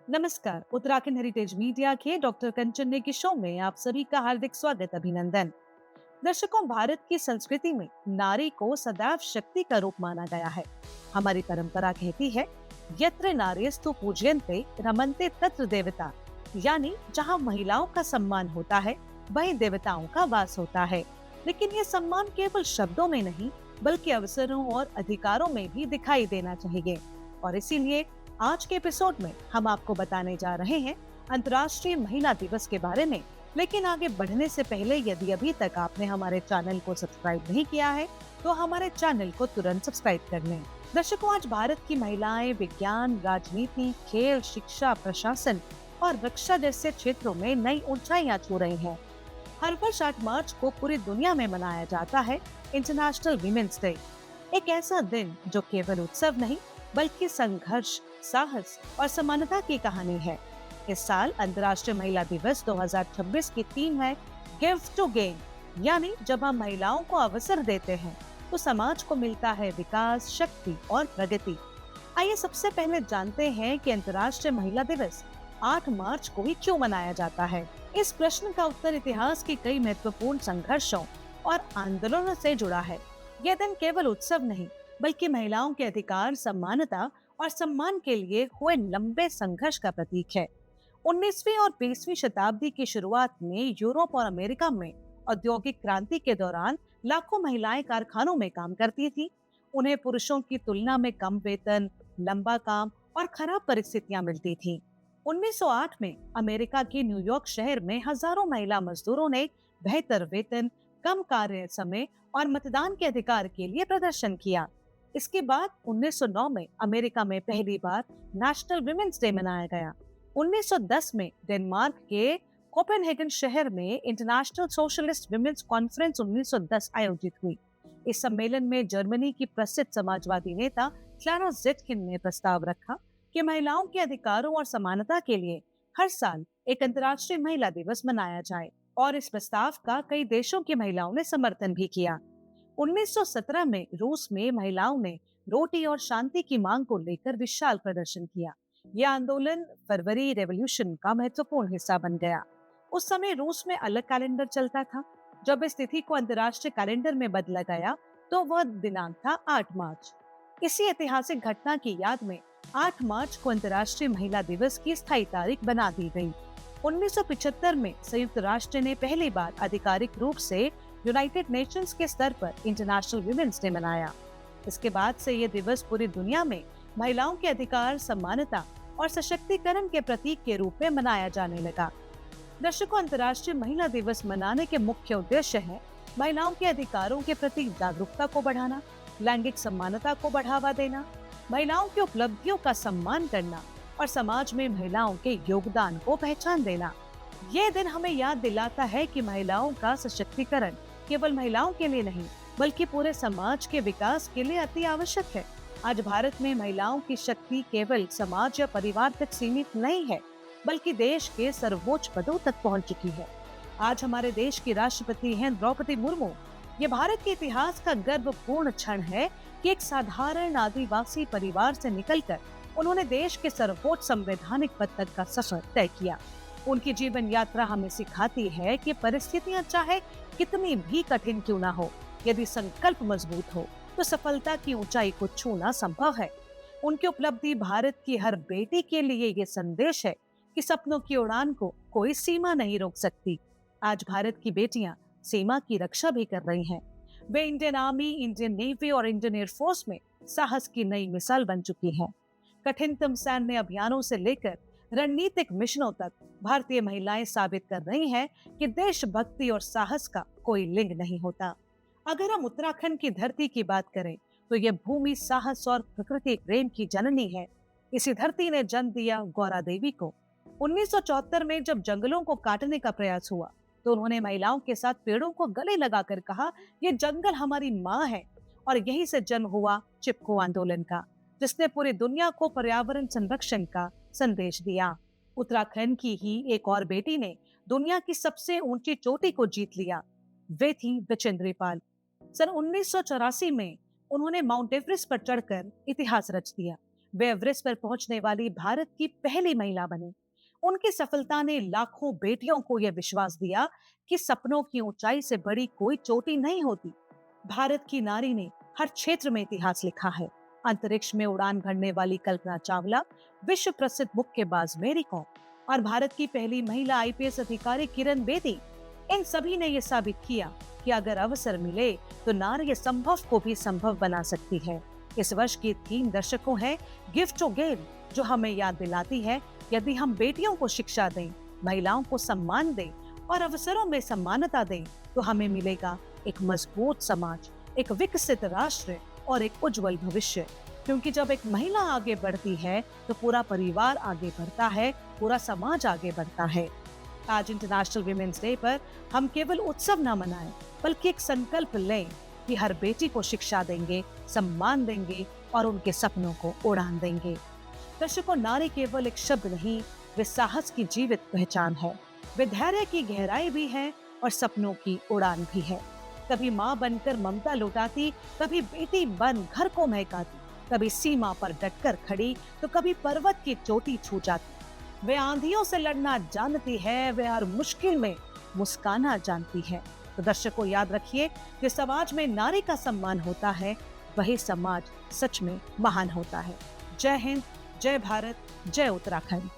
नमस्कार। Uttarakhand heritage media के doctor कंचन ने के शो में आप सभी का हार्दिक स्वागत, अभिनंदन। दर्शकों, भारत की संस्कृति में नारी को सदैव शक्ति का रूप माना गया है। हमारी परंपरा कहती है, यत्र नार्यस्तु पूज्यन्ते रमन्ते तत्र देवता, यानी जहाँ महिलाओं का सम्मान होता है वहीं देवताओं का वास होता है। लेकिन ये सम्मान केवल शब्दों में नहीं बल्कि अवसरों और अधिकारों में भी दिखाई देना चाहिए। और इसीलिए आज के एपिसोड में हम आपको बताने जा रहे हैं अंतर्राष्ट्रीय महिला दिवस के बारे में। लेकिन आगे बढ़ने से पहले यदि अभी तक आपने हमारे चैनल को सब्सक्राइब नहीं किया है तो हमारे चैनल को तुरंत सब्सक्राइब कर लें। दर्शकों, आज भारत की महिलाएं विज्ञान, राजनीति, खेल, शिक्षा, प्रशासन और रक्षा जैसे क्षेत्रों में नई ऊंचाइयां छू रही हैं। हर वर्ष 8 मार्च को पूरी दुनिया में मनाया जाता है इंटरनेशनल वीमेंस डे। एक ऐसा दिन जो केवल उत्सव नहीं बल्कि संघर्ष, साहस और समानता की कहानी है। इस साल अंतर्राष्ट्रीय महिला दिवस 2026 की थीम है गिव टू गेन, यानी जब हम महिलाओं को अवसर देते हैं तो समाज को मिलता है विकास, शक्ति और प्रगति। आइए सबसे पहले जानते हैं कि अंतर्राष्ट्रीय महिला दिवस 8 मार्च को ही क्यों मनाया जाता है। इस प्रश्न का उत्तर इतिहास के कई महत्वपूर्ण संघर्षों और आंदोलनों से जुड़ा है। यह दिन केवल उत्सव नहीं बल्कि महिलाओं के अधिकार, समानता और सम्मान के लिए हुए लंबे संघर्ष का प्रतीक है। 19वीं और 20वीं शताब्दी की शुरुआत में यूरोप और अमेरिका में औद्योगिक क्रांति के दौरान लाखों महिलाएं कारखानों में काम करती थी। उन्हें पुरुषों की तुलना में कम वेतन, लंबा काम और खराब परिस्थितियां मिलती थी। 1908 में अमेरिका के न्यूयॉर्क शहर में हजारों महिला मजदूरों ने बेहतर वेतन, कम कार्य समय और मतदान के अधिकार के लिए प्रदर्शन किया। इसके बाद 1909 में अमेरिका में पहली बार नेशनल विमेंस डे मनाया गया। 1910 में डेनमार्क के कोपेनहेगन शहर में इंटरनेशनल सोशलिस्ट विमेंस कॉन्फ्रेंस 1910 आयोजित हुई। इस सम्मेलन में जर्मनी की प्रसिद्ध समाजवादी नेता क्लारा ज़ेटकिन ने प्रस्ताव रखा कि महिलाओं के अधिकारों और समानता के लिए हर साल एक अंतर्राष्ट्रीय महिला दिवस मनाया जाए, और इस प्रस्ताव का कई देशों की महिलाओं ने समर्थन भी किया। 1917 में रूस में महिलाओं ने रोटी और शांति की मांग को लेकर विशाल प्रदर्शन किया। यह आंदोलन फरवरी रेवोल्यूशन का महत्वपूर्ण हिस्सा बन गया। उस समय रूस में अलग कैलेंडर चलता था। जब इस तिथि को अंतर्राष्ट्रीय कैलेंडर में बदला गया तो वह दिनांक था 8 मार्च। इसी ऐतिहासिक घटना की याद में 8 मार्च को अंतर्राष्ट्रीय महिला दिवस की स्थायी तारीख बना दी गई। 1975 में संयुक्त राष्ट्र ने पहली बार आधिकारिक रूप से यूनाइटेड नेशंस के स्तर पर इंटरनेशनल विमेंस डे मनाया। इसके बाद से ये दिवस पूरी दुनिया में महिलाओं के अधिकार, समानता और सशक्तिकरण के प्रतीक के रूप में मनाया जाने लगा। दर्शकों, अंतर्राष्ट्रीय महिला दिवस मनाने के मुख्य उद्देश्य है महिलाओं के अधिकारों के प्रति जागरूकता को बढ़ाना, लैंगिक समानता को बढ़ावा देना, महिलाओं की उपलब्धियों का सम्मान करना और समाज में महिलाओं के योगदान को पहचान देना। ये दिन हमें याद दिलाता है कि महिलाओं का सशक्तिकरण केवल महिलाओं के लिए नहीं बल्कि पूरे समाज के विकास के लिए अति आवश्यक है। आज भारत में महिलाओं की शक्ति केवल समाज या परिवार तक सीमित नहीं है बल्कि देश के सर्वोच्च पदों तक पहुंच चुकी है। आज हमारे देश की राष्ट्रपति हैं द्रौपदी मुर्मू। ये भारत के इतिहास का गर्वपूर्ण क्षण है कि एक साधारण आदिवासी परिवार से निकलकर उन्होंने देश के सर्वोच्च संवैधानिक पद तक का सफर तय किया। उनकी जीवन यात्रा हमें सिखाती है कि परिस्थितियां चाहे कितनी भी कठिन क्यों ना हो, यदि संकल्प मजबूत हो तो सफलता की ऊंचाई को छूना संभव है। उनकी उपलब्धि भारत की हर बेटी के लिए ये संदेश है कि सपनों की उड़ान को कोई सीमा नहीं रोक सकती। आज भारत की बेटियां सीमा की रक्षा भी कर रही हैं। वे इंडियन आर्मी, इंडियन नेवी और इंडियन एयरफोर्स में साहस की नई मिसाल बन चुकी हैं। कठिनतम सैन्य अभियानों से लेकर रणनीतिक मिशनों तक भारतीय महिलाएं साबित कर रही हैं कि देशभक्ति और साहस का कोई लिंग नहीं होता। अगर हम उत्तराखंड की धरती की बात करें तो यह भूमि साहस और प्रकृति प्रेम की जननी है। इसी धरती ने जन्म दिया गौरा देवी को। 1974 में जब जंगलों को काटने का प्रयास हुआ तो उन्होंने महिलाओं के साथ पेड़ों को गले लगाकर कहा, ये जंगल हमारी माँ है। और यहीं से जन्म हुआ चिपको आंदोलन का, जिसने पूरी दुनिया को पर्यावरण संरक्षण का संदेश दिया। उत्तराखंड की ही एक और बेटी ने दुनिया की सबसे ऊंची चोटी को जीत लिया। वे थी बचेंद्री पाल। सन 1984 में उन्होंने माउंट एवरेस्ट पर चढ़कर इतिहास रच दिया। वे एवरेस्ट पर पहुंचने वाली भारत की पहली महिला बनी। उनकी सफलता ने लाखों बेटियों को यह विश्वास दिया कि सपनों की ऊंचाई से बड़ी कोई चोटी नहीं होती। भारत की नारी ने हर क्षेत्र में इतिहास लिखा है। अंतरिक्ष में उड़ान भरने वाली कल्पना चावला, विश्व प्रसिद्ध मुक्केबाज मेरी कॉम और भारत की पहली महिला आईपीएस अधिकारी किरण बेदी, इन सभी ने यह साबित किया कि अगर अवसर मिले तो नारी असंभव को भी संभव बना सकती है। इस वर्ष की थीम दर्शकों है गिफ्ट टू गेम, जो हमें याद दिलाती है यदि हम बेटियों को शिक्षा दें, महिलाओं को सम्मान दें और अवसरों में समानता दें तो हमें मिलेगा एक मजबूत समाज, एक विकसित राष्ट्र और एक उज्जवल भविष्य। क्योंकि जब एक महिला आगे बढ़ती है तो पूरा परिवार आगे बढ़ता है, पूरा समाज आगे बढ़ता है। आज इंटरनेशनल विमेन्स डे पर हम केवल उत्सव न मनाएं, बल्कि एक संकल्प लें कि हर बेटी को शिक्षा देंगे, सम्मान देंगे और उनके सपनों को उड़ान देंगे। दर्शकों, नारी केवल एक शब्द नहीं, वे साहस की जीवित पहचान है। वे धैर्य की गहराई भी है और सपनों की उड़ान भी है। कभी माँ बनकर ममता लुटाती, कभी बेटी बन घर को महकाती, कभी सीमा पर डटकर खड़ी तो कभी पर्वत की चोटी छू जाती। वे आंधियों से लड़ना जानती है, वे हर मुश्किल में मुस्काना जानती है। तो दर्शकों, याद रखिए कि समाज में नारी का सम्मान होता है, वही समाज सच में महान होता है। जय हिंद, जय भारत, जय उत्तराखंड।